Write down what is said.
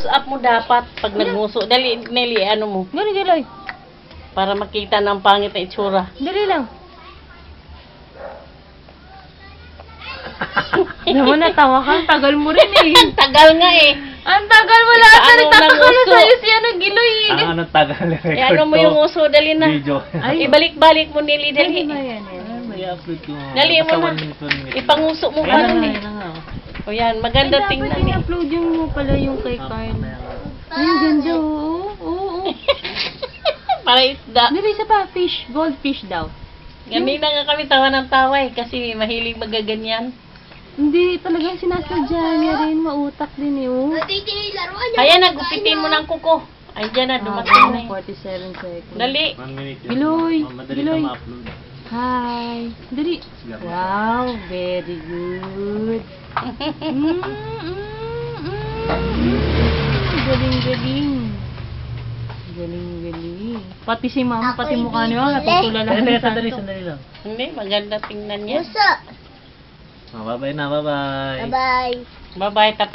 I-close up mo dapat pag nagmuso. Dali, Nelly, ano mo. Gano'n, Giloy. Para makita ng pangit na itsura. Dali lang. Naman, natawa ka. Ang tagal mo rin eh. Ang tagal nga eh. Ang tagal mo lahat. Ano Nagtataka ng na uso? sa'yo si ano, Giloy. Anong tagal record Eh, ano mo yung uso, dali na. Video. Ay. Ibalik-balik mo, Nelly, dali. Ano ba yan eh? I-upload ko. Dali mo Basta na. 1 minute, 1 minute. Ipanguso mo pa Ayan nun na, eh. ayan na nga. O yan, maganda Ay, tingnan dapat eh. i-upload yung mo pala yung kay Carl. Ay, ang ganda, oo. Oo, oo. Para isda. Dali, isa pa, fish. Goldfish daw. Ganina nga kami tawa ng tawa eh, kasi mahilig magaganyan. Hindi, talagang sinasadya niya rin. Mautak din eh, oh. Kaya nagupitin mo ng kuko. Ay, dyan na, dumating na eh. 47 seconds. Dali. 1 minute yun. Giloy, Madali Giloy. na ma-upload. Hi. Dali. Wow, very good. Galing-galing. Galing-galing. Pati si mama, pati mukha niya, natutulala Sandali, sa sandali, santo. sandali lang. Hindi, maganda tingnan yan. Bye-bye na, bye-bye. Bye-bye.